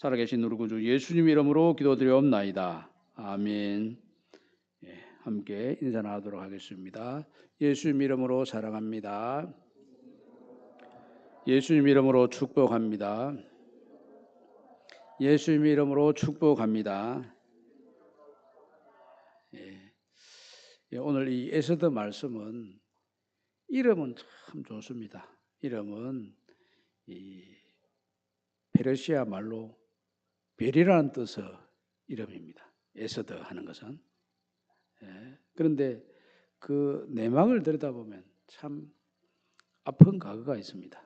살아계신 우리 구주 예수님 이름으로 기도드리옵나이다. 아멘. 함께 인사 나누도록 하겠습니다. 예수님 이름으로 사랑합니다. 예수님 이름으로 축복합니다. 예수님 이름으로 축복합니다. 오늘 이 에스더 말씀은 이름은 참 좋습니다. 이름은 이 페르시아 말로 별이라는 뜻의 이름입니다. 에스더 하는 것은. 그런데 그 내막을 들여다보면 참 아픈 과거가 있습니다.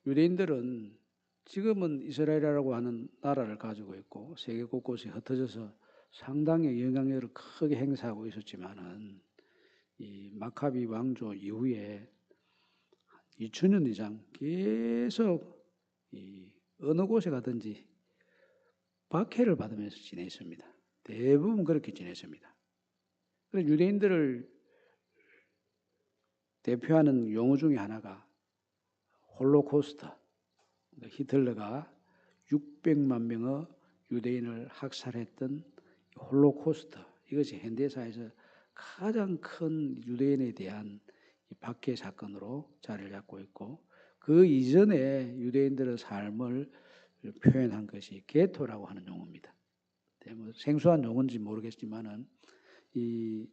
유대인들은 지금은 이스라엘이라고 하는 나라를 가지고 있고 세계 곳곳에 흩어져서 상당히 영향력을 크게 행사하고 있었지만은 이 마카비 왕조 이후에 2000년 이상 계속 어느 곳에 가든지 박해를 받으면서 지냈습니다. 대부분 그렇게 지냈습니다. 그래서 유대인들을 대표하는 용어 중에 하나가 홀로코스트. 히틀러가 600만 명의 유대인을 학살했던 홀로코스트. 이것이 현대사에서 가장 큰 유대인에 대한 박해 사건으로 자리를 잡고 있고, 그 이전에 유대인들의 삶을 표현한 것이 게토라고 하는 용어입니다. 뭐 생소한 용어인지 모르겠지만은 이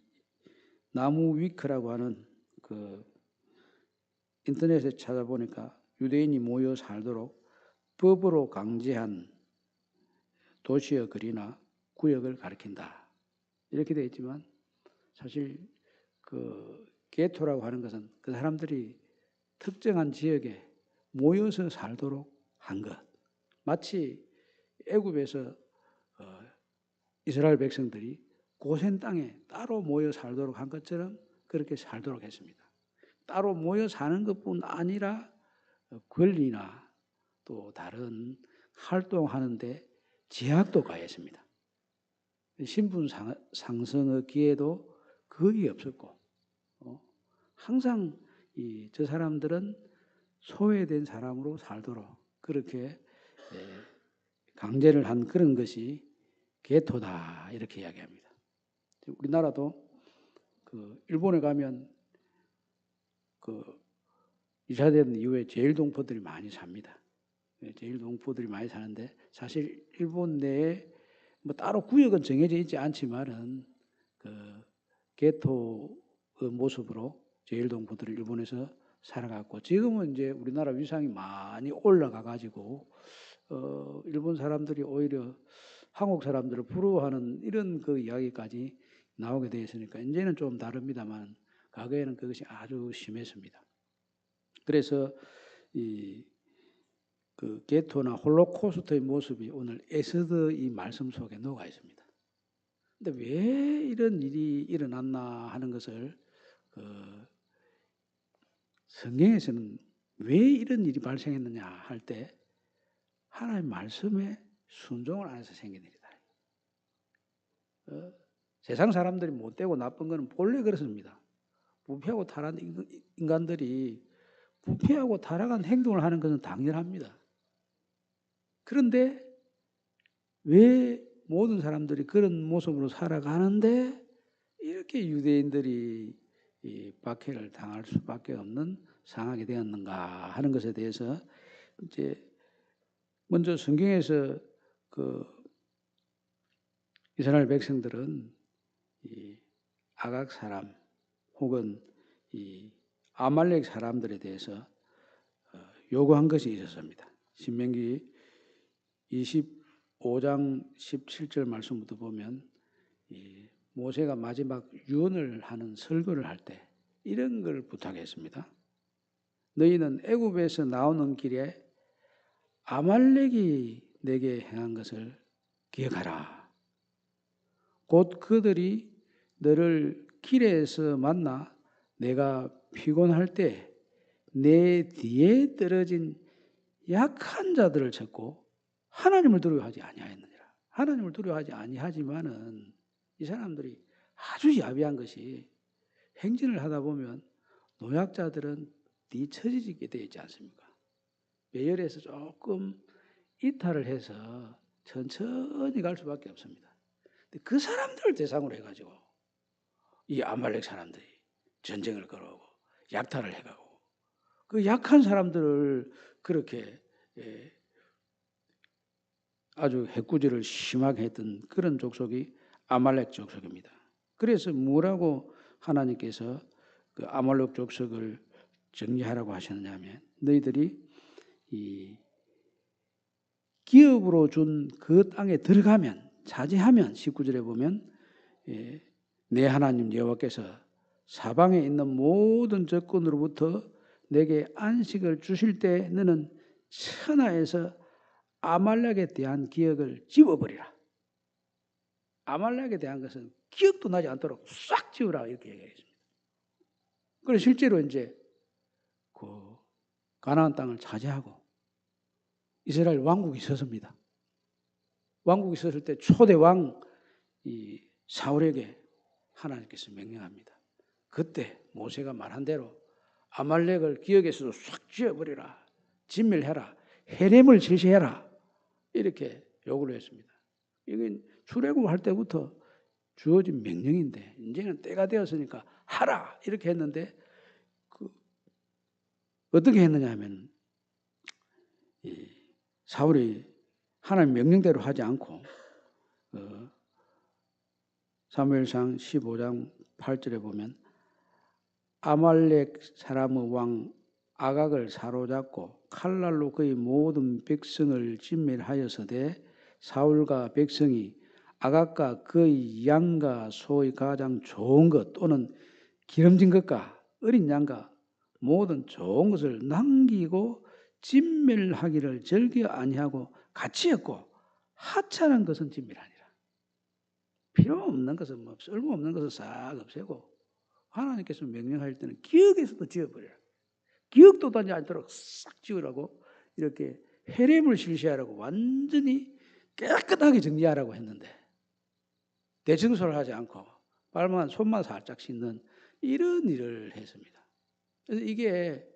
나무 위크라고 하는 그 인터넷에 찾아보니까 유대인이 모여 살도록 법으로 강제한 도시의 거리나 구역을 가리킨다. 이렇게 되어 있지만 사실 그 게토라고 하는 것은 그 사람들이 특정한 지역에 모여서 살도록 한 것. 마치 애굽에서 이스라엘 백성들이 고센 땅에 따로 모여 살도록 한 것처럼 그렇게 살도록 했습니다. 따로 모여 사는 것뿐 아니라 권리나 또 다른 활동하는데 제약도 가했습니다. 신분 상승의 기회도 거의 없었고, 항상 저 사람들은 소외된 사람으로 살도록 그렇게 강제를 한 그런 것이 게토다 이렇게 이야기합니다. 우리나라도 그 일본에 가면 그 2차 대전 이후에 제일동포들이 많이 삽니다. 제일동포들이 많이 사는데 사실 일본 내에 뭐 따로 구역은 정해져 있지 않지만은 그 게토의 모습으로 제일동포들이 일본에서 살아갔고, 지금은 이제 우리나라 위상이 많이 올라가 가지고 일본 사람들이 오히려 한국 사람들을 부러워하는 이런 그 이야기까지 나오게 되어 있으니까 이제는 좀 다릅니다만 과거에는 그것이 아주 심했습니다. 그래서 그 게토나 홀로코스트의 모습이 오늘 에스더 이 말씀 속에 녹아 있습니다. 근데 왜 이런 일이 일어났나 하는 것을 성경에서는 왜 이런 일이 발생했느냐 할 때 하나님의 말씀에 순종을 안 해서 생긴 일이다. 세상 사람들이 못되고 나쁜 것은 본래 그렇습니다. 부패하고 타락한 인간들이 부패하고 타락한 행동을 하는 것은 당연합니다. 그런데 왜 모든 사람들이 그런 모습으로 살아가는데 이렇게 유대인들이 이 박해를 당할 수밖에 없는 상황이 되었는가 하는 것에 대해서 이제 먼저 성경에서 그 이스라엘 백성들은 이 아각 사람 혹은 이 아말렉 사람들에 대해서 요구한 것이 있었습니다. 신명기 25장 17절 말씀부터 보면 이 모세가 마지막 유언을 하는 설교를 할 때 이런 걸 부탁했습니다. 너희는 애굽에서 나오는 길에 아말렉이 내게 행한 것을 기억하라. 곧 그들이 너를 길에서 만나 내가 피곤할 때 내 뒤에 떨어진 약한 자들을 찾고 하나님을 두려워하지 아니하였느니라. 하나님을 두려워하지 아니하지만은 이 사람들이 아주 야비한 것이 행진을 하다 보면 노약자들은 뒤처지게 되어 있지 않습니까? 배열해서 조금 이탈을 해서 천천히 갈 수밖에 없습니다. 근데 그 사람들을 대상으로 해가지고 이 아말렉 사람들이 전쟁을 걸어오고 약탈을 해가고 그 약한 사람들을 그렇게 아주 해꾸지를 심하게 했던 그런 족속이 아말렉 족속입니다. 그래서 뭐라고 하나님께서 그 아말렉 족속을 정리하라고 하셨느냐 하면 너희들이 이 기업으로 준 그 땅에 들어가면 차지하면 19절에 보면 내 하나님 여호와께서 사방에 있는 모든 적군으로부터 내게 안식을 주실 때 너는 천하에서 아말렉에 대한 기억을 지워버리라. 아말렉에 대한 것은 기억도 나지 않도록 싹 지우라 이렇게 얘기했습니다. 그래서 실제로 이제 그 가나안 땅을 차지하고 이스라엘 왕국이 섰습니다. 왕국이 섰을 때 초대 왕 이 사울에게 하나님께서 명령합니다. 그때 모세가 말한 대로 아말렉을 기억에서도 싹 지워버리라. 진멸해라. 헤렘을 실시해라. 이렇게 요구를 했습니다. 이건 출애굽할 때부터 주어진 명령인데 이제는 때가 되었으니까 하라 이렇게 했는데 어떻게 했느냐 하면 사울이 하나님 명령대로 하지 않고 사무엘상 15장 8절에 보면 아말렉 사람의 왕 아각을 사로잡고 칼날로 그의 모든 백성을 진멸하였으되 사울과 백성이 아각과 그의 양과 소의 가장 좋은 것 또는 기름진 것과 어린 양과 모든 좋은 것을 남기고 진멸하기를 절개 아니하고 같이 했고 하찮은 것은 진멸하니라. 필요 없는 것은 쓸모없는 것을 싹 없애고 하나님께서 명령할 때는 기억에서도 지워버려라. 기억도 나지 않도록 싹 지우라고 이렇게 헤렘을 실시하라고 완전히 깨끗하게 정리하라고 했는데 대청소를 하지 않고 발만 손만 살짝 씻는 이런 일을 했습니다. 그래서 이게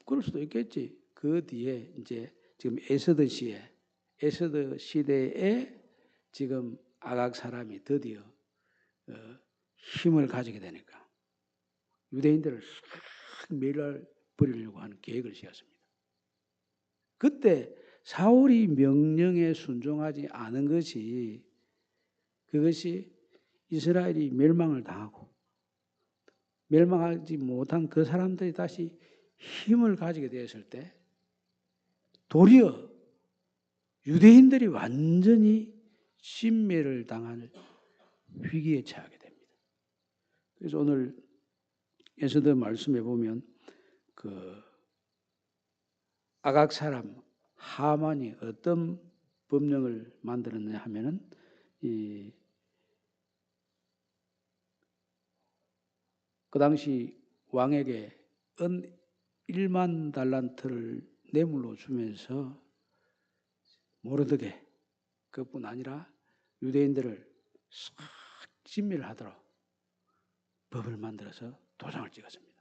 그럴 수도 있겠지. 그 뒤에 이제 지금 에스더 시대에 지금 아각 사람이 드디어 힘을 가지게 되니까 유대인들을 싹 멸해버리려고 하는 계획을 세웠습니다. 그때 사울이 명령에 순종하지 않은 것이 그것이 이스라엘이 멸망을 당하고 멸망하지 못한 그 사람들이 다시 힘을 가지게 되었을 때 도리어 유대인들이 완전히 진멸을 당할 위기에 처하게 됩니다. 그래서 오늘 에스더 말씀에 보면 그 아각 사람 하만이 어떤 법령을 만들었느냐 하면은 그 당시 왕에게 은 1만 달란트를 뇌물로 주면서 모르드게 그뿐 아니라 유대인들을 싹 진멸하도록 법을 만들어서 도장을 찍었습니다.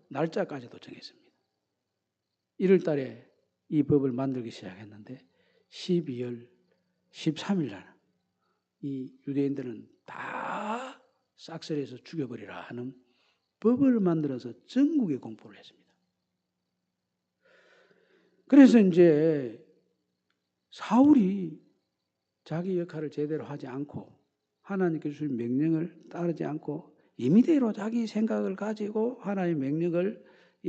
날짜까지도 정했습니다. 1월 달에 이 법을 만들기 시작했는데 12월 13일 날 이 유대인들은 다 싹쓸이해서 죽여버리라 하는 법을 만들어서 전국에 공포를 했습니다. 그래서 이제 사울이 자기 역할을 제대로 하지 않고 하나님께서 주신 명령을 따르지 않고 임의대로 자기 생각을 가지고 하나님의 명령을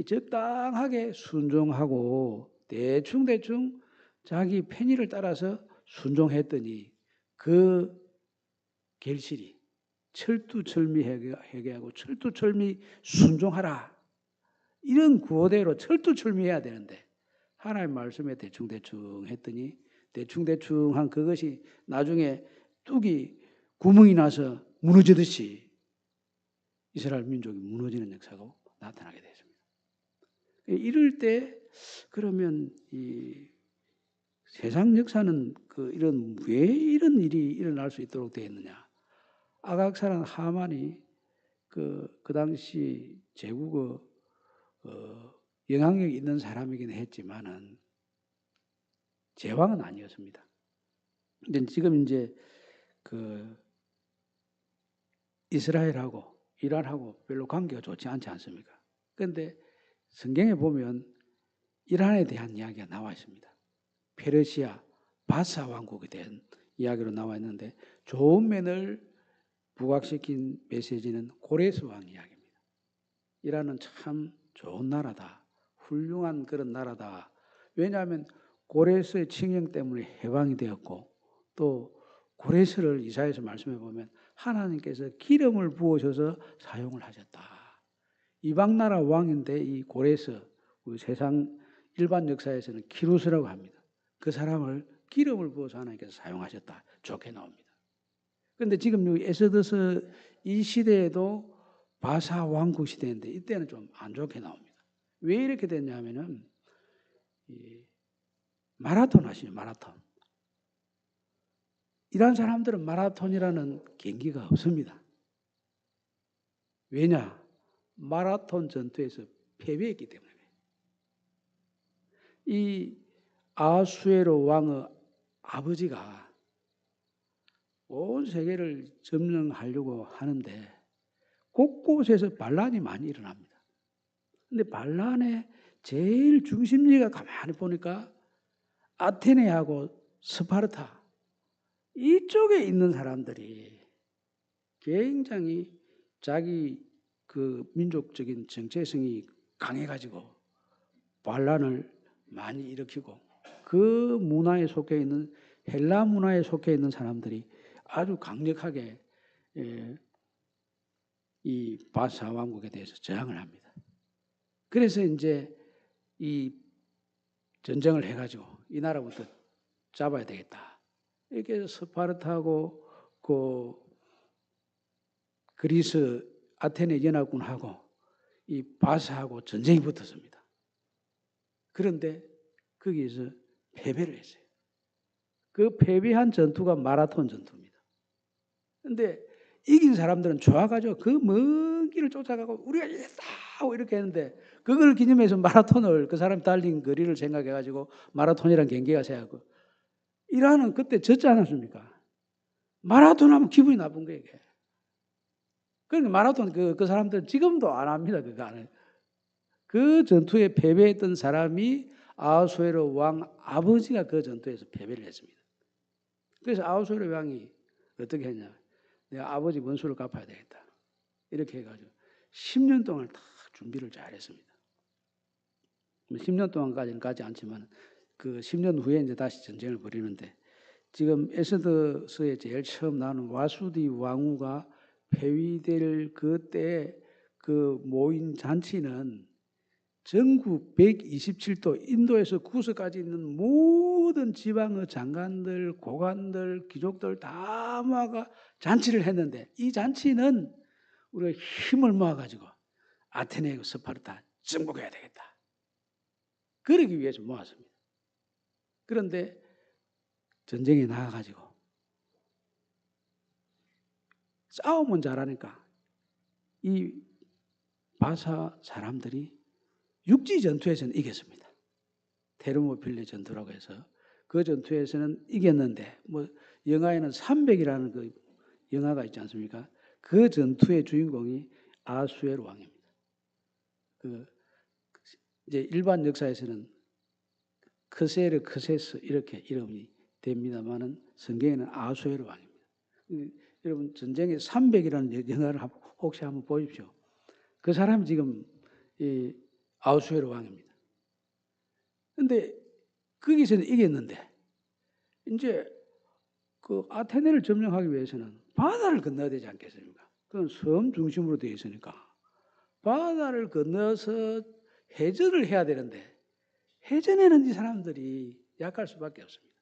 적당하게 순종하고 대충 자기 편의를 따라서 순종했더니 그 결실이 철두철미하고 철두철미 순종하라. 이런 구호대로 철두철미해야 되는데 하나님 말씀에 대충 했더니 대충한 그것이 나중에 뚝이 구멍이 나서 무너지듯이 이스라엘 민족이 무너지는 역사가 나타나게 됐습니다. 이럴 때 그러면 이 세상 역사는 왜 이런 일이 일어날 수 있도록 되었느냐? 아각 사람 하만이 그 당시 제국의 영향력이 있는 사람이긴 했지만은 제왕은 아니었습니다. 근데 지금 이제 그 이스라엘하고 이란하고 별로 관계가 좋지 않지 않습니까? 그런데 성경에 보면 이란에 대한 이야기가 나와 있습니다. 페르시아, 바사 왕국에 대한 이야기로 나와 있는데 좋은 면을 부각시킨 메시지는 고레스 왕 이야기입니다. 이란은 참 좋은 나라다. 훌륭한 그런 나라다. 왜냐하면 고레스의 칙령 때문에 해방이 되었고 또 고레스를 이사야서 말씀해 보면 하나님께서 기름을 부으셔서 사용을 하셨다. 이방 나라 왕인데 이 고레스, 우리 세상 일반 역사에서는 키루스라고 합니다. 그 사람을 기름을 부어서 하나님께서 사용하셨다. 좋게 나옵니다. 그런데 지금 여기 에스더서 이 시대에도 바사 왕국 시대인데 이때는 좀 안 좋게 나옵니다. 왜 이렇게 됐냐면은 마라톤 하시죠, 마라톤. 이런 사람들은 마라톤이라는 경기가 없습니다. 왜냐? 마라톤 전투에서 패배했기 때문에. 이 아수에로 왕의 아버지가 온 세계를 점령하려고 하는데 곳곳에서 반란이 많이 일어납니다. 근데 반란의 제일 중심지가 가만히 보니까 아테네하고 스파르타 이쪽에 있는 사람들이 굉장히 자기 그 민족적인 정체성이 강해가지고 반란을 많이 일으키고 그 문화에 속해 있는 헬라 문화에 속해 있는 사람들이 아주 강력하게 이 바사 왕국에 대해서 저항을 합니다. 그래서 이제 이 전쟁을 해가지고 이 나라부터 잡아야 되겠다. 이렇게 해서 스파르타하고 그 그리스 아테네 연합군하고 이 바사하고 전쟁이 붙었습니다. 그런데 거기에서 패배를 했어요. 그 패배한 전투가 마라톤 전투입니다. 그런데 이긴 사람들은 좋아가지고 그 먼 길을 쫓아가고 우리가 이겼다 하고 이렇게 했는데 그걸 기념해서 마라톤을 그 사람이 달린 거리를 생각해가지고 마라톤이라는 경기가 생각하고 이란은 그때 졌지 않았습니까? 마라톤 하면 기분이 나쁜 거예요. 이게. 그러니까 마라톤 그 사람들은 지금도 안 합니다. 그거 안 해요. 그 전투에 패배했던 사람이 아하수에로 왕 아버지가 그 전투에서 패배를 했습니다. 그래서 아하수에로 왕이 어떻게 했냐? 내가 아버지 원수를 갚아야 되겠다. 이렇게 해가지고 10년 동안 다 준비를 잘했습니다. 10년 동안까지는 가지 않지만 그 10년 후에 이제 다시 전쟁을 벌이는데 지금 에스더서에 제일 처음 나오는 와수디 왕후가 폐위될 그때 그 모인 잔치는 전국 127도 인도에서 구석까지 있는 모든 지방의 장관들, 고관들, 귀족들 다 모아가 잔치를 했는데 이 잔치는 우리가 힘을 모아가지고 아테네, 스파르타 정복해야 되겠다. 그러기 위해서 모았습니다. 그런데 전쟁에 나가가지고 싸움은 잘하니까 이 바사 사람들이 육지 전투에서는 이겼습니다. 테르모필레 전투라고 해서 그 전투에서는 이겼는데 뭐 영화에는 300이라는 그 영화가 있지 않습니까? 그 전투의 주인공이 아수에로 왕입니다. 그 이제 일반 역사에서는 크세르, 크세스 이렇게 이름이 됩니다만은 성경에는 아수에로 왕입니다. 여러분 전쟁의 300이라는 영화를 혹시 한번 보십시오. 그 사람이 지금 이 아수에로 왕입니다. 그런데 거기서는 이겼는데 이제 그 아테네를 점령하기 위해서는 바다를 건너야 되지 않겠습니까? 그건 섬 중심으로 되어 있으니까 바다를 건너서 해전을 해야 되는데 해전에는 이 사람들이 약할 수밖에 없습니다.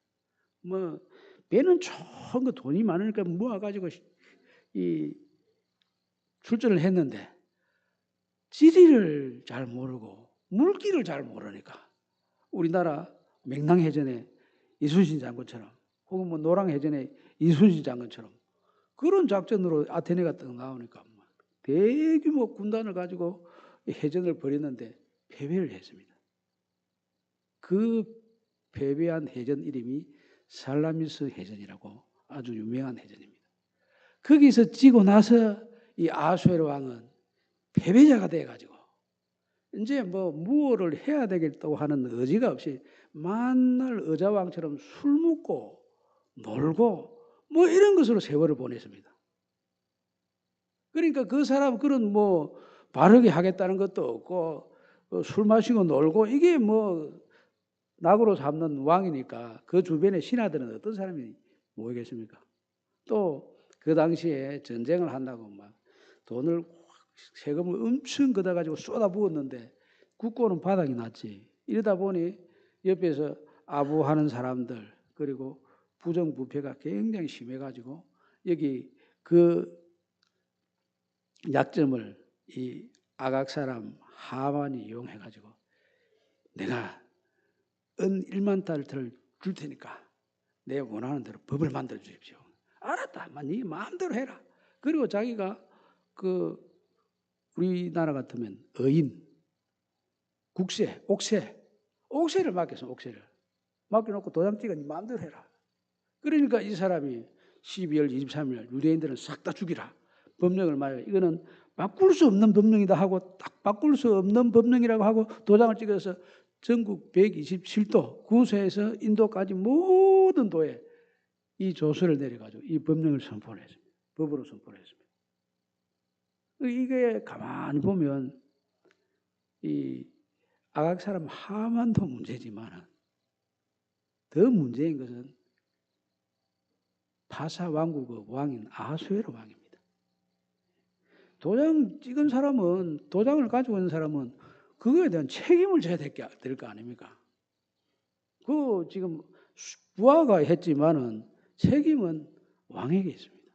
뭐 배는 좋은 거 돈이 많으니까 모아가지고 이 출전을 했는데 지리를 잘 모르고 물길을 잘 모르니까 우리나라 맹랑해전에 이순신 장군처럼 혹은 뭐 노랑해전에 이순신 장군처럼 그런 작전으로 아테네가 딱 나오니까 대규모 군단을 가지고 해전을 벌였는데 패배를 했습니다. 그 패배한 해전 이름이 살라미스 해전이라고 아주 유명한 해전입니다. 거기서 지고 나서 이 아수에로 왕은 패배자가 돼가지고 이제 뭐 무엇을 해야 되겠다고 하는 의지가 없이 만날 의자왕처럼 술 먹고 놀고 뭐 이런 것으로 세월을 보냈습니다. 그러니까 그 사람 그런 뭐 바르게 하겠다는 것도 없고 술 마시고 놀고 이게 뭐 낙으로 잡는 왕이니까 그 주변의 신하들은 어떤 사람이 모이겠습니까? 또 그 당시에 전쟁을 한다고 막 돈을 세금을 엄청 걷어가지고 쏟아부었는데 국고는 바닥이 났지. 이러다 보니 옆에서 아부하는 사람들 그리고 부정부패가 굉장히 심해가지고 여기 그 약점을 이 아각 사람 하만이 이용해가지고 내가 은 1만 달러를 줄 테니까 내 원하는 대로 법을 만들어 주십시오. 알았다. 네 마음대로 해라. 그리고 자기가 그 우리나라 같으면 어인, 국세, 옥세를 맡겼어. 옥세를 맡겨놓고 도장 찍어 네 마음대로 해라. 그러니까 이 사람이 12월 23일 유대인들은 싹 다 죽이라. 법령을 말해 이거는 바꿀 수 없는 법령이다 하고 딱 바꿀 수 없는 법령이라고 하고 도장을 찍어서 전국 127도 구소에서 인도까지 모든 도에 이 조서를 내려가지고 이 법령을 선포를 했습니다. 법으로 선포를 했습니다. 이게 가만히 보면 이 아각 사람 하만도 문제지만 더 문제인 것은 바사 왕국의 왕인 아수에로 왕입니다. 도장 찍은 사람은 도장을 가지고 있는 사람은 그거에 대한 책임을 져야 될 거 아닙니까? 그 지금 부하가 했지만은 책임은 왕에게 있습니다.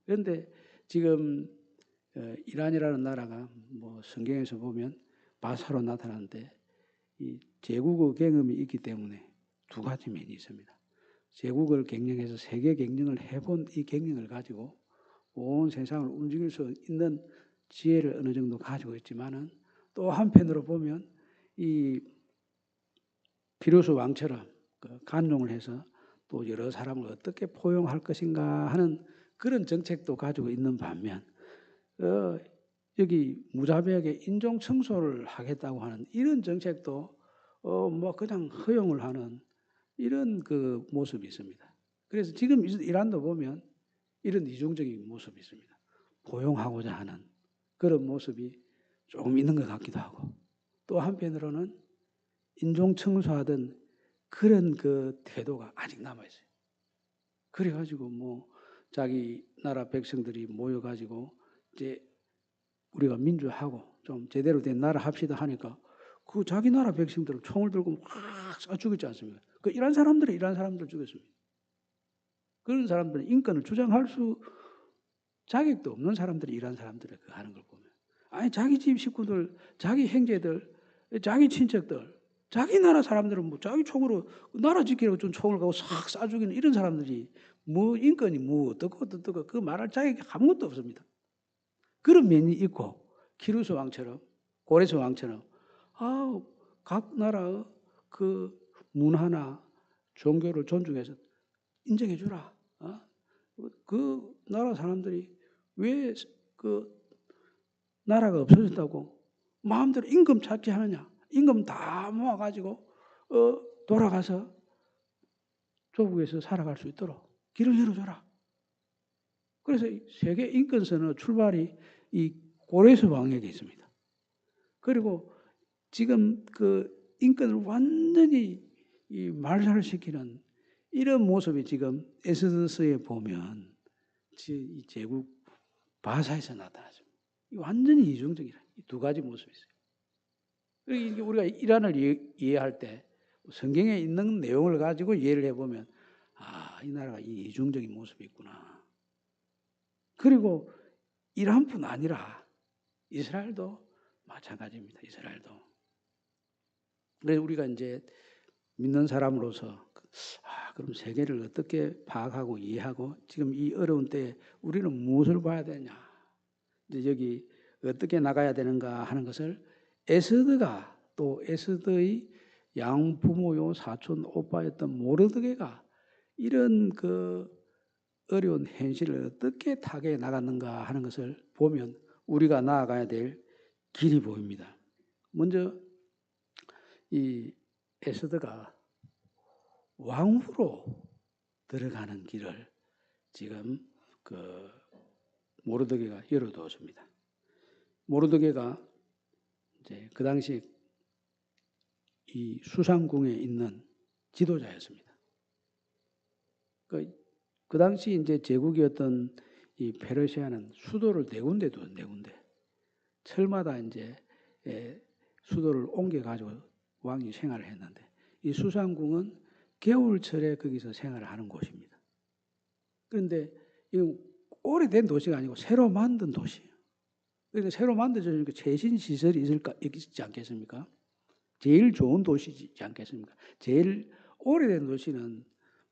그런데 지금 이란이라는 나라가 뭐 성경에서 보면 바사로 나타나는데 이 제국의 경험이 있기 때문에 두 가지 면이 있습니다. 제국을 경영해서 세계 경영을 해본 이 경영을 가지고 온 세상을 움직일 수 있는 지혜를 어느 정도 가지고 있지만은 또 한편으로 보면 이 피루스 왕처럼 간용을 해서 또 여러 사람을 어떻게 포용할 것인가 하는 그런 정책도 가지고 있는 반면 여기 무자비하게 인종 청소를 하겠다고 하는 이런 정책도 뭐 그냥 허용을 하는 이런 그 모습이 있습니다. 그래서 지금 이란도 보면 이런 이중적인 모습이 있습니다. 포용하고자 하는 그런 모습이 조금 있는 것 같기도 하고 또 한편으로는 인종 청소하던 그런 그 태도가 아직 남아있어요. 그래가지고 뭐 자기 나라 백성들이 모여가지고 이제 우리가 민주하고 좀 제대로 된 나라 합시다 하니까 그 자기 나라 백성들을 총을 들고 막 쏴 죽였지 않습니까? 그 이란 사람들 죽였습니다. 그런 사람들은 인권을 주장할 수 자격도 없는 사람들이 이란 사람들을 그 하는 걸 보면 아니 자기 집 식구들, 자기 형제들, 자기 친척들, 자기 나라 사람들은 뭐 자기 총으로 나라 지키려고 좀 총을 가고 싹 쏴 죽이는 이런 사람들이 뭐 인권이 뭐 어떻고 그 말할 자격이 아무것도 없습니다. 그런 면이 있고 키루스 왕처럼 고레스 왕처럼 각 나라의 그 문화나 종교를 존중해서 인정해 주라. 그 나라 사람들이 왜 그 나라가 없어졌다고 마음대로 임금 찾기 하느냐? 임금 다 모아가지고 돌아가서 조국에서 살아갈 수 있도록 길을 열어줘라. 그래서 세계 인권선언 출발이 이 고레스 왕에게 있습니다. 그리고 지금 그 인권을 완전히 이 말살시키는 이런 모습이 지금 에스더스에 보면 이 제국 바사에서 나타나죠. 완전히 이중적이라 이 두 가지 모습이 있어요. 우리가 이란을 이해할 때 성경에 있는 내용을 가지고 이해를 해보면 이 나라가 이 이중적인 모습이 있구나. 그리고 이란뿐 아니라 이스라엘도 마찬가지입니다. 이스라엘도. 그래서 우리가 이제 믿는 사람으로서 그럼 세계를 어떻게 파악하고 이해하고 지금 이 어려운 때에 우리는 무엇을 봐야 되냐? 이제 여기 어떻게 나가야 되는가 하는 것을 에스더가 또 에스더의 양부모요 사촌 오빠였던 모르드게가 이런 그 어려운 현실을 어떻게 타개해 나갔는가 하는 것을 보면 우리가 나아가야 될 길이 보입니다. 먼저 이 에스더가 왕후로 들어가는 길을 지금 그 모르드게가 열어두었습니다. 모르드게가 이제 그 당시 이 수상궁에 있는 지도자였습니다. 그 당시 이제 제국이었던 이 페르시아는 수도를 네 군데 두 네 군데 철마다 이제 수도를 옮겨 가지고 왕이 생활을 했는데 이 수상궁은 겨울철에 거기서 생활을 하는 곳입니다. 그런데 이 오래된 도시가 아니고 새로 만든 도시예요. 그러니까 새로 만들어지니까 최신 시설이 있지 않겠습니까? 제일 좋은 도시지 않겠습니까? 제일 오래된 도시는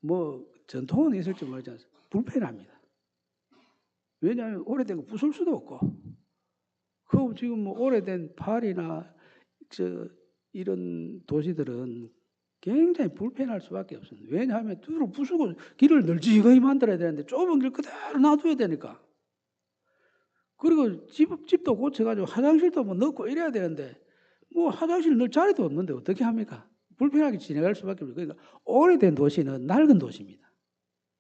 뭐 전통은 있을지 모르지만 불편합니다. 왜냐하면 오래된 거 부술 수도 없고, 그 지금 뭐 오래된 파리나 이런 도시들은 굉장히 불편할 수밖에 없습니다. 왜냐하면 두루 부수고 길을 널찍하게 만들어야 되는데 좁은 길 그대로 놔둬야 되니까. 그리고 집도 고쳐가지고 화장실도 뭐 넣고 이래야 되는데 뭐 화장실 넣을 자리도 없는데 어떻게 합니까? 불편하게 지나갈 수밖에 없어요. 그러니까 오래된 도시는 낡은 도시입니다.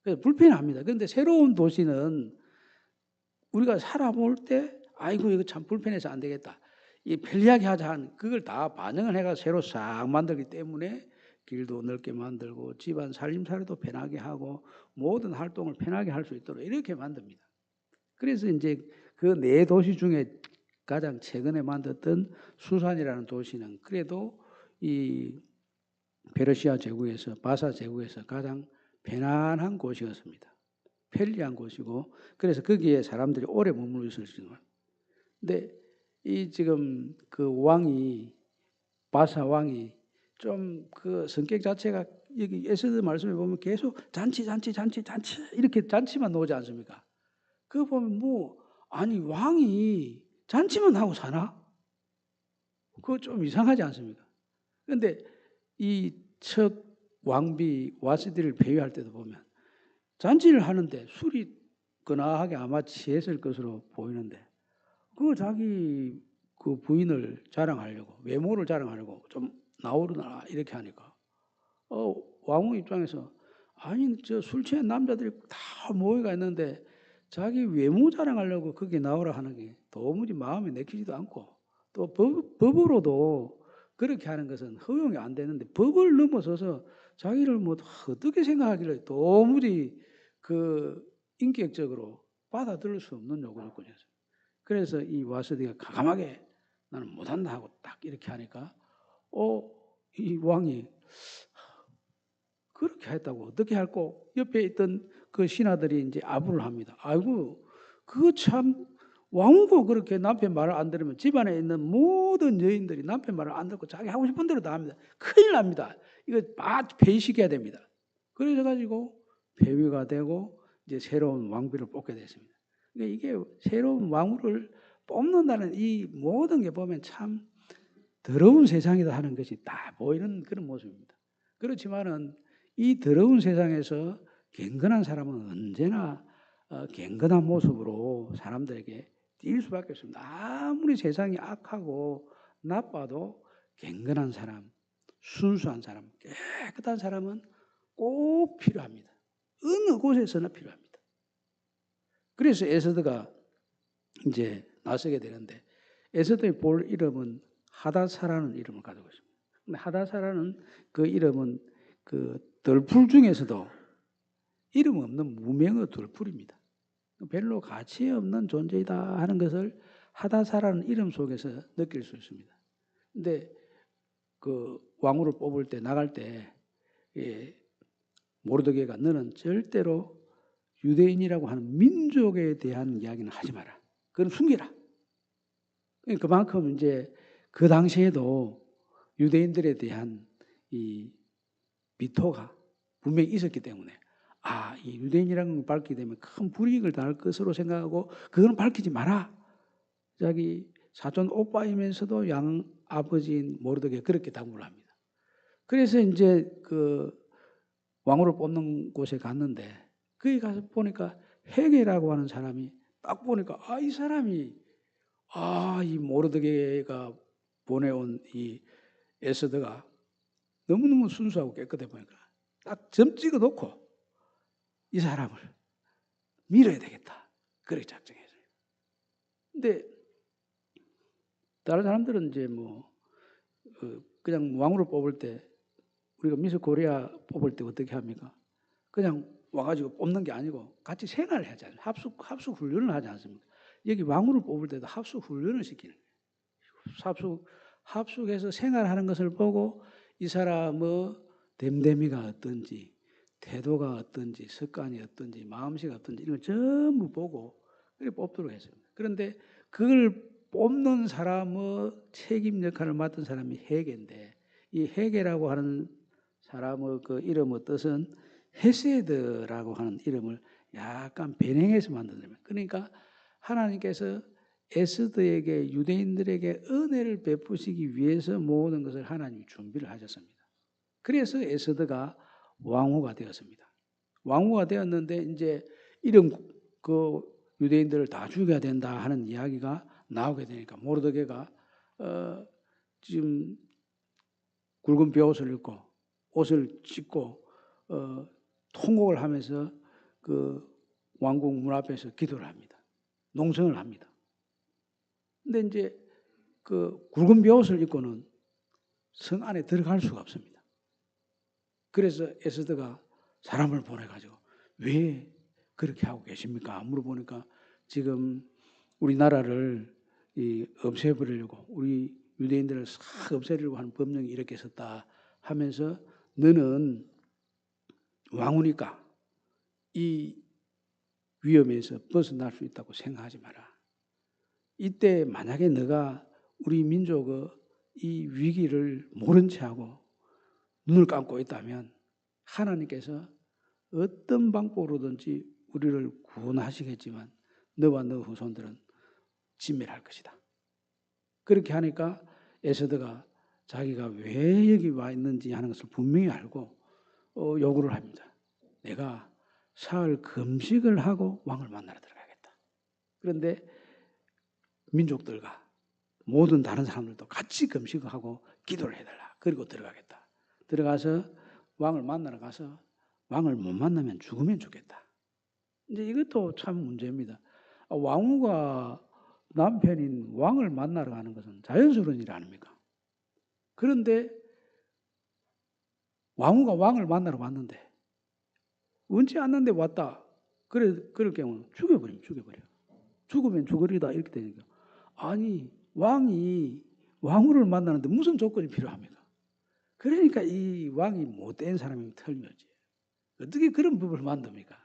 그래서 불편합니다. 그런데 새로운 도시는 우리가 살아볼 때 아이고 이거 참 불편해서 안 되겠다. 이 편리하게 하자 한 그걸 다 반영을 해가 새로 싹 만들기 때문에 길도 넓게 만들고 집안 살림살이도 편하게 하고 모든 활동을 편하게 할 수 있도록 이렇게 만듭니다. 그래서 이제 그 네 도시 중에 가장 최근에 만들었던 수산이라는 도시는 그래도 이 페르시아 제국에서 바사 제국에서 가장 편안한 곳이었습니다. 편리한 곳이고 그래서 거기에 사람들이 오래 머물러 있을 수 있는. 근데 이 지금 그 왕이 바사 왕이 좀 그 성격 자체가 여기 에스더 말씀에 보면 계속 잔치 이렇게 잔치만 나오지 않습니까? 그거 보면 뭐 아니 왕이 잔치만 하고 사나? 그거 좀 이상하지 않습니까? 그런데 이 첫 왕비 와스디를 배회할 때도 보면 잔치를 하는데 술이 거나하게 아마 취했을 것으로 보이는데 그 자기 그 부인을 자랑하려고 외모를 자랑하려고 좀 나오르나 이렇게 하니까 왕후 입장에서 아니 저 술 취한 남자들이 다 모여가 있는데 자기 외모 자랑하려고 거기 나오라 하는 게 도무지 마음에 내키지도 않고 또 법으로도 그렇게 하는 것은 허용이 안 되는데 법을 넘어서서 자기를 뭐 어떻게 생각하길래 도무지 그 인격적으로 받아들일 수 없는 요구 조건이었어요. 그래서 이 와스디가 가감하게 나는 못한다 하고 딱 이렇게 하니까 이 왕이 그렇게 했다고 어떻게 할꼬? 옆에 있던 그 신하들이 이제 아부를 합니다. 아이고 그거 참 왕후고 그렇게 남편 말을 안 들으면 집안에 있는 모든 여인들이 남편 말을 안 듣고 자기 하고 싶은 대로 다 합니다. 큰일 납니다. 이거 다 폐위시켜야 됩니다. 그래서 가지고 폐위가 되고 이제 새로운 왕비를 뽑게 됐습니다. 그러니까 이게 새로운 왕후를 뽑는다는 이 모든 게 보면 참 더러운 세상이다 하는 것이 다 보이는 그런 모습입니다. 그렇지만은 이 더러운 세상에서 경건한 사람은 언제나 경건한 모습으로 사람들에게 뛸 수밖에 없습니다. 아무리 세상이 악하고 나빠도 경건한 사람, 순수한 사람, 깨끗한 사람은 꼭 필요합니다. 어느 곳에서나 필요합니다. 그래서 에스더가 이제 나서게 되는데 에스더의 볼 이름은 하다사라는 이름을 가지고 있습니다. 근데 하다사라는 그 이름은 그 덜풀 중에서도 이름 없는 무명의 덜풀입니다. 별로 가치 없는 존재이다 하는 것을 하다사라는 이름 속에서 느낄 수 있습니다. 근데 그 왕후를 뽑을 때 나갈 때 모르드게가 너는 절대로 유대인이라고 하는 민족에 대한 이야기는 하지 마라. 그건 숨겨라. 그만큼 이제 그 당시에도 유대인들에 대한 이 비토가 분명히 있었기 때문에 이 유대인이라는 걸 밝히게 되면 큰 불이익을 당할 것으로 생각하고 그거는 밝히지 마라. 자기 사촌 오빠이면서도 아버지인 모르드게 그렇게 당부를 합니다. 그래서 이제 그 왕후를 뽑는 곳에 갔는데 거기 가서 보니까 헤게라고 하는 사람이 딱 보니까 이 사람이 이 모르드게가 보내온 이 에스더가 너무너무 순수하고 깨끗해 보니까 딱 점 찍어 놓고 이 사람을 밀어야 되겠다. 그렇게 작정했어요. 근데 다른 사람들은 이제 뭐 그냥 왕후를 뽑을 때 우리가 미스 코리아 뽑을 때 어떻게 합니까? 그냥 와가지고 뽑는 게 아니고 같이 생활을 하지 않습니까? 합숙 훈련을 하지 않습니까? 여기 왕후를 뽑을 때도 합숙 훈련을 시키는 거예요. 합숙해서 생활하는 것을 보고 이 사람의 됨됨이가 어떤지, 태도가 어떤지, 습관이 어떤지, 마음씨가 어떤지 이런 걸 전부 보고 그렇게 뽑도록 했습니다. 그런데 그걸 뽑는 사람의 책임 역할을 맡은 사람이 헤게인데 이 헤게라고 하는 사람의 그 이름의 뜻은 헤세드라고 하는 이름을 약간 변형해서 만든 겁니다. 그러니까 하나님께서 에스더에게 유대인들에게 은혜를 베푸시기 위해서 모든 것을 하나님이 준비를 하셨습니다. 그래서 에스더가 왕후가 되었습니다. 왕후가 되었는데 이제 이런 그 유대인들을 다 죽여야 된다 하는 이야기가 나오게 되니까 모르드게가 지금 굵은 벼옷을 입고 옷을 찢고 통곡을 하면서 그 왕궁 문 앞에서 기도를 합니다. 농성을 합니다. 근데 이제 그 굵은 벼옷을 입고는 성 안에 들어갈 수가 없습니다. 그래서 에스더가 사람을 보내가지고 왜 그렇게 하고 계십니까? 물어보니까 지금 우리나라를 없애버리려고 우리 유대인들을 싹 없애려고 하는 법령이 이렇게 썼다 하면서 너는 왕후니까 이 위험에서 벗어날 수 있다고 생각하지 마라. 이때 만약에 너가 우리 민족의 이 위기를 모른 채하고 눈을 감고 있다면 하나님께서 어떤 방법으로든지 우리를 구원하시겠지만 너와 너 후손들은 진멸할 것이다. 그렇게 하니까 에스더가 자기가 왜 여기 와 있는지 하는 것을 분명히 알고 요구를 합니다. 내가 사흘 금식을 하고 왕을 만나러 들어가겠다. 그런데 민족들과 모든 다른 사람들도 같이 금식을 하고 기도를 해달라. 그리고 들어가겠다. 들어가서 왕을 만나러 가서 왕을 못 만나면 죽으면 죽겠다. 이제 이것도 참 문제입니다. 왕후가 남편인 왕을 만나러 가는 것은 자연스러운 일 아닙니까? 그런데 왕후가 왕을 만나러 왔는데 원치 않는데 왔다. 그럴 경우는 죽여버려. 죽으면 죽으리다 이렇게 되니까 아니 왕이 왕후를 만나는데 무슨 조건이 필요합니까? 그러니까 이 왕이 못된 사람이 틀렸지. 어떻게 그런 법을 만듭니까?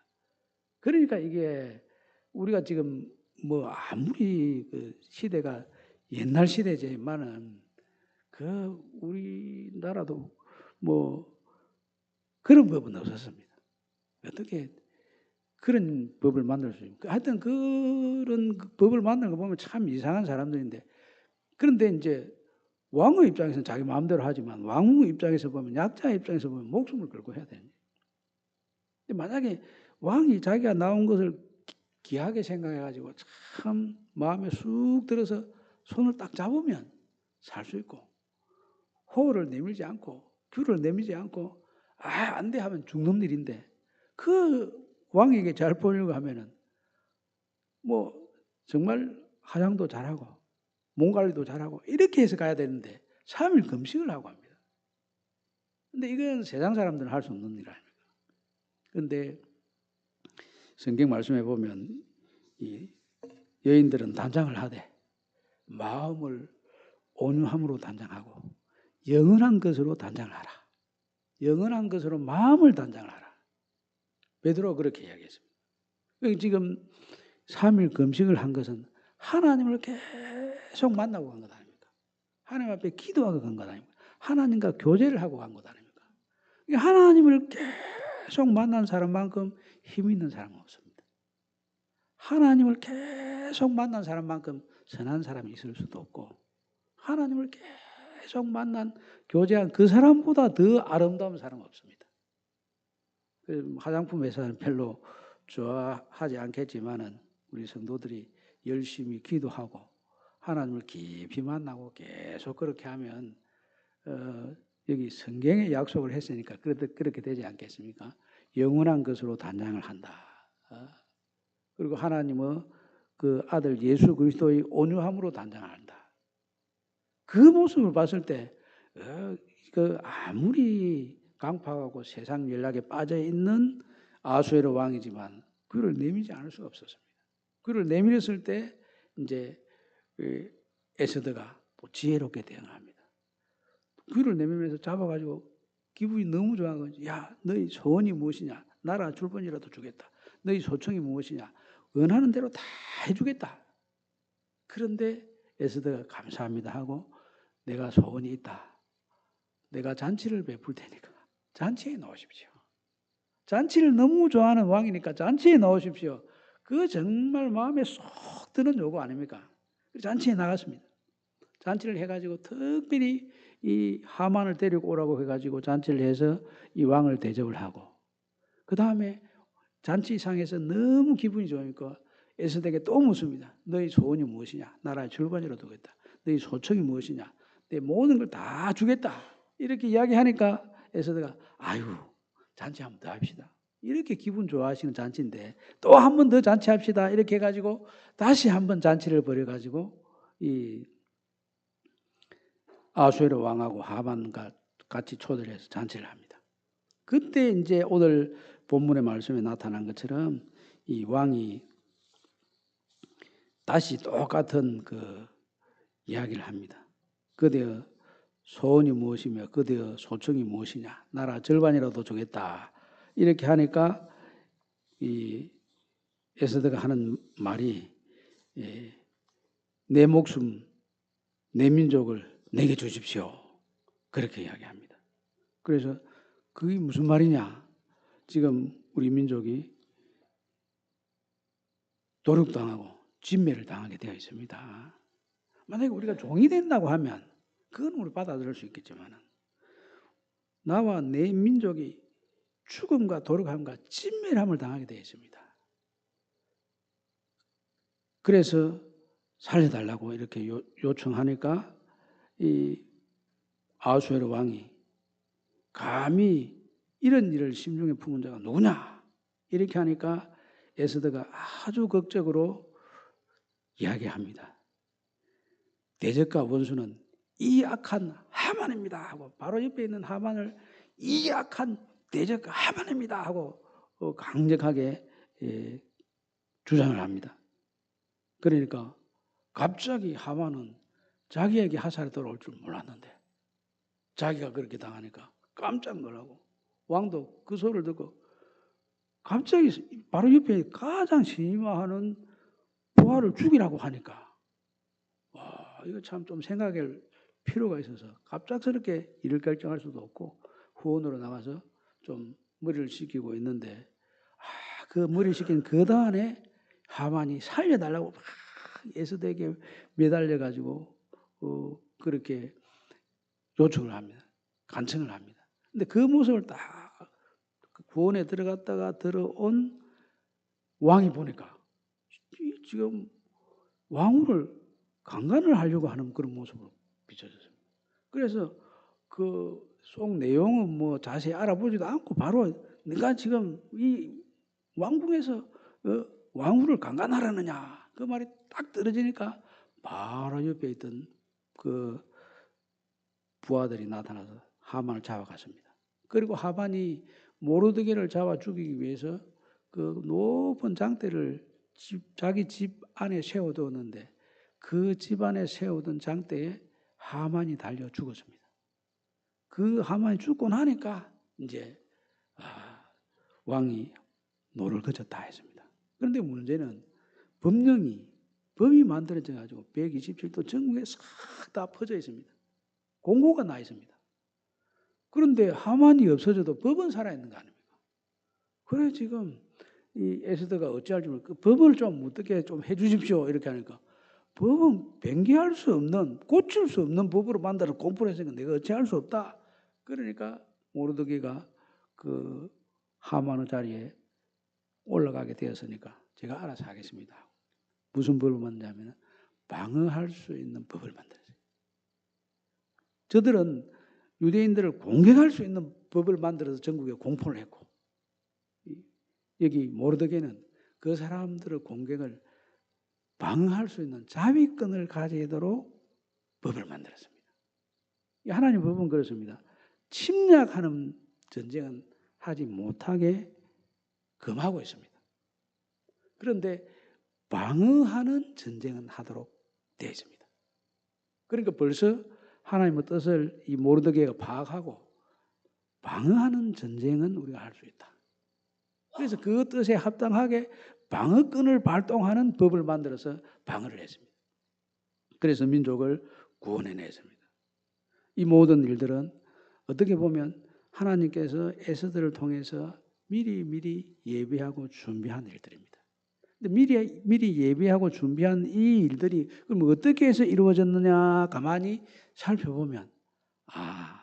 그러니까 이게 우리가 지금 뭐 아무리 그 시대가 옛날 시대지만은 그 우리나라도 뭐 그런 법은 없었습니다. 어떻게 그런 법을 만들 수 있습니까? 하여튼 그런 법을 만드는 거 보면 참 이상한 사람들인데 그런데 이제 왕의 입장에서는 자기 마음대로 하지만 왕후 입장에서 보면 약자 입장에서 보면 목숨을 걸고 해야 되는 거예요. 만약에 왕이 자기가 나온 것을 귀하게 생각해가지고 참 마음에 쑥 들어서 손을 딱 잡으면 살 수 있고 호를 내밀지 않고 귤을 내밀지 않고 안 돼 하면 죽는 일인데 그 왕에게 잘 보이려고 하면은 뭐 정말 화장도 잘하고 몸 관리도 잘하고 이렇게 해서 가야 되는데 3일 금식을 하고 합니다. 근데 이건 세상 사람들은 할 수 없는 일 아닙니까? 그런데 성경 말씀에 보면 이 여인들은 단장을 하되 마음을 온유함으로 단장하고 영원한 것으로 단장을 하라. 영원한 것으로 마음을 단장을 하라. 베드로가 그렇게 이야기했습니다. 지금 3일 금식을 한 것은 하나님을 계속 만나고 간 것 아닙니까? 하나님 앞에 기도하고 간 것 아닙니까? 하나님과 교제를 하고 간 것 아닙니까? 하나님을 계속 만난 사람만큼 힘 있는 사람은 없습니다. 하나님을 계속 만난 사람만큼 선한 사람이 있을 수도 없고 하나님을 계속 만난 교제한 그 사람보다 더 아름다운 사람 없습니다. 화장품 회사는 별로 좋아하지 않겠지만은 우리 성도들이 열심히 기도하고 하나님을 깊이 만나고 계속 그렇게 하면 여기 성경에 약속을 했으니까 그렇게 되지 않겠습니까? 영원한 것으로 단장을 한다. 그리고 하나님의 그 아들 예수 그리스도의 온유함으로 단장을 한다. 그 모습을 봤을 때 그 아무리 강팍하고 세상 연락에 빠져 있는 아수에로 왕이지만 그를 내밀지 않을 수가 없었습니다. 그를 내밀었을 때 이제 에스더가 또 지혜롭게 대응합니다. 그를 내밀면서 잡아가지고 기분이 너무 좋아한 거지. 야, 너희 소원이 무엇이냐? 나라 줄 번이라도 주겠다. 너희 소청이 무엇이냐? 원하는 대로 다 해주겠다. 그런데 에스더가 감사합니다 하고 내가 소원이 있다. 내가 잔치를 베풀 테니까 잔치에 나오십시오. 잔치를 너무 좋아하는 왕이니까 잔치에 나오십시오. 그거 정말 마음에 쏙 드는 요구 아닙니까? 잔치에 나갔습니다. 잔치를 해가지고 특별히 이 하만을 데리고 오라고 해가지고 잔치를 해서 이 왕을 대접을 하고 그 다음에 잔치상에서 너무 기분이 좋으니까 에스더에게 또 묻습니다. 너희 소원이 무엇이냐? 나라의 절반이라도 두겠다. 너희 소청이 무엇이냐? 내 모든 걸 다 주겠다. 이렇게 이야기하니까 에스더가 아유 잔치 한번 더 합시다. 이렇게 기분 좋아하시는 잔치인데 또 한 번 더 잔치합시다. 이렇게 해가지고 다시 한번 잔치를 벌여가지고 이 아수에로 왕하고 하만과 같이 초대를 해서 잔치를 합니다. 그때 이제 오늘 본문의 말씀에 나타난 것처럼 이 왕이 다시 똑같은 그 이야기를 합니다. 그대여 소원이 무엇이며 그대여 소청이 무엇이냐? 나라 절반이라도 주겠다. 이렇게 하니까 이 에스더가 하는 말이 내 목숨, 내 민족을 내게 주십시오. 그렇게 이야기합니다. 그래서 그게 무슨 말이냐? 지금 우리 민족이 도륙당하고 진멸을 당하게 되어 있습니다. 만약에 우리가 종이 된다고 하면 그건 우리 받아들일 수 있겠지만 나와 내 민족이 죽음과 도륙함과 진멸함을 당하게 되어 있습니다. 그래서 살려달라고 이렇게 요청하니까 이 아수에로 왕이 감히 이런 일을 심중에 품은 자가 누구냐? 이렇게 하니까 에스더가 아주 극적으로 이야기합니다. 대적과 원수는 이 악한 하만입니다 하고 바로 옆에 있는 하만을 이 악한 대적과 하만입니다 하고 강력하게 주장을 합니다. 그러니까 갑자기 하만은 자기에게 화살이 돌아올 줄 몰랐는데 자기가 그렇게 당하니까 깜짝 놀라고 왕도 그 소리를 듣고 갑자기 바로 옆에 가장 신임하는 부하를 죽이라고 하니까 와, 이거 참 좀 생각할 필요가 있어서 갑작스럽게 일을 결정할 수도 없고 후원으로 나가서 좀 머리를 식히고 있는데 그 머리 식힌 그 다음에 하만이 살려달라고 막 에스더에게 매달려가지고 그렇게 요청을 합니다. 간청을 합니다. 근데 그 모습을 딱 구원에 들어갔다가 들어온 왕이 보니까 지금 왕후를 강간을 하려고 하는 그런 모습으로 비춰졌습니다. 그래서 그 속 내용은 뭐 자세히 알아보지도 않고 바로 네가 지금 이 왕궁에서 왕후를 강간하라느냐 그 말이 딱 떨어지니까 바로 옆에 있던 그 부하들이 나타나서 하만을 잡아갔습니다. 그리고 하만이 모르드게를 잡아 죽이기 위해서 그 높은 장대를 자기 집 안에 세워두었는데 그 집 안에 세우던 장대에 하만이 달려 죽었습니다. 그 하만이 죽고 나니까 이제 왕이 노를 거쳤다 했습니다. 그런데 문제는 범이 만들어져 가지고 127도 전국에 싹 다 퍼져 있습니다. 공고가 나 있습니다. 그런데 하만이 없어져도 법은 살아있는 거 아닙니까? 그래 지금 이 에스더가 어찌할지 모르고 그 법을 좀 어떻게 좀 해주십시오 이렇게 하니까 법은 변개할 수 없는, 고칠 수 없는 법으로 만들어 공포를 했으니까 내가 어찌할 수 없다. 그러니까 모르드게가 그 하만의 자리에 올라가게 되었으니까 제가 알아서 하겠습니다. 무슨 법을 만드냐면 방어할 수 있는 법을 만들었어요. 저들은 유대인들을 공격할 수 있는 법을 만들어서 전국에 공포를 했고, 여기 모르드게는 그 사람들의 공격을 방어할 수 있는 자위권을 가지도록 법을 만들었습니다. 하나님 법은 그렇습니다. 침략하는 전쟁은 하지 못하게 금하고 있습니다. 그런데 방어하는 전쟁은 하도록 되어 있습니다. 그러니까 벌써 하나님의 뜻을 이 모르드게가 파악하고 방어하는 전쟁은 우리가 할 수 있다. 그래서 그 뜻에 합당하게 방어권을 발동하는 법을 만들어서 방어를 했습니다. 그래서 민족을 구원해냈습니다. 이 모든 일들은 어떻게 보면 하나님께서 에스더를 통해서 미리 예비하고 준비한 일들입니다. 근데 미리 예비하고 준비한 이 일들이 그럼 어떻게 해서 이루어졌느냐 가만히 살펴보면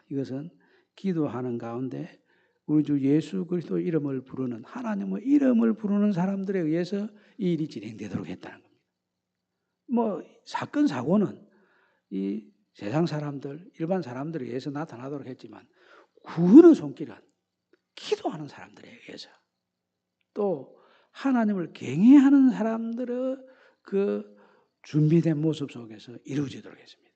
이것은 기도하는 가운데 우리 주 예수 그리스도 이름을 부르는 하나님의 이름을 부르는 사람들에 의해서 이 일이 진행되도록 했다는 겁니다. 뭐 사건 사고는 이 세상 사람들 일반 사람들에 의해서 나타나도록 했지만 구원의 손길은 기도하는 사람들에 의해서 또 하나님을 경외하는 사람들의 그 준비된 모습 속에서 이루어지도록 했습니다.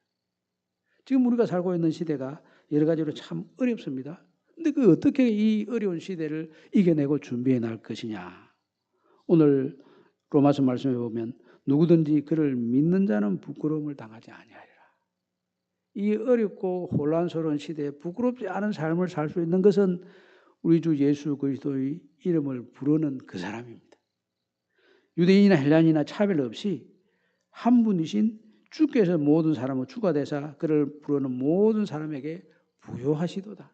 지금 우리가 살고 있는 시대가 여러 가지로 참 어렵습니다. 근데 그 어떻게 이 어려운 시대를 이겨내고 준비해 날 것이냐. 오늘 로마서 말씀해 보면 누구든지 그를 믿는 자는 부끄러움을 당하지 아니하리라. 이 어렵고 혼란스러운 시대에 부끄럽지 않은 삶을 살 수 있는 것은 우리 주 예수 그리스도의 이름을 부르는 그 사람입니다. 유대인이나 헬라인이나 차별 없이 한 분이신 주께서 모든 사람을 주가 되사 그를 부르는 모든 사람에게 부요하시도다.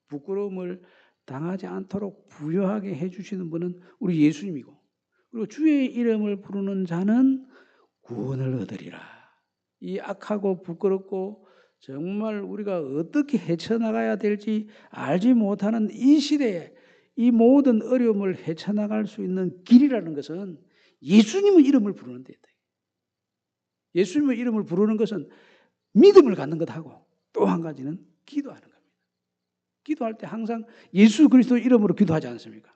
부끄러움을 당하지 않도록 부요하게 해주시는 분은 우리 예수님이고 그리고 주의 이름을 부르는 자는 구원을 얻으리라. 이 악하고 부끄럽고 정말 우리가 어떻게 헤쳐나가야 될지 알지 못하는 이 시대에 이 모든 어려움을 헤쳐나갈 수 있는 길이라는 것은 예수님의 이름을 부르는 데다. 예수님의 이름을 부르는 것은 믿음을 갖는 것하고 또 한 가지는 기도하는 겁니다. 기도할 때 항상 예수 그리스도 이름으로 기도하지 않습니까?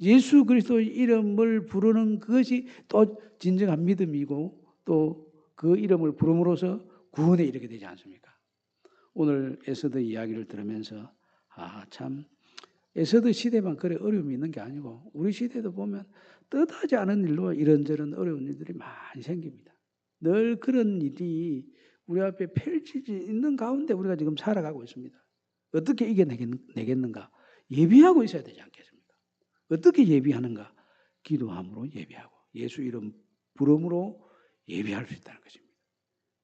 예수 그리스도의 이름을 부르는 그것이 또 진정한 믿음이고 또 그 이름을 부름으로써 구원에 이르게 되지 않습니까? 오늘 에스더 이야기를 들으면서 참 에스더 시대만 그래 어려움이 있는 게 아니고 우리 시대도 보면 뜻하지 않은 일로 이런저런 어려운 일들이 많이 생깁니다. 늘 그런 일이 우리 앞에 펼쳐져 있는 가운데 우리가 지금 살아가고 있습니다. 어떻게 이겨내겠는가? 예비하고 있어야 되지 않겠습니까? 어떻게 예비하는가? 기도함으로 예비하고 예수 이름 부름으로 예비할 수 있다는 것입니다.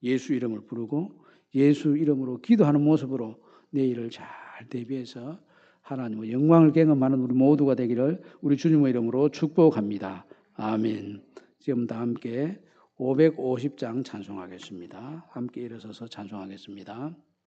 예수 이름을 부르고 예수 이름으로 기도하는 모습으로 내일을 잘 대비해서 하나님의 영광을 경험하는 우리 모두가 되기를 우리 주님의 이름으로 축복합니다. 아멘. 지금 다 함께 550장 찬송하겠습니다. 함께 일어서서 찬송하겠습니다.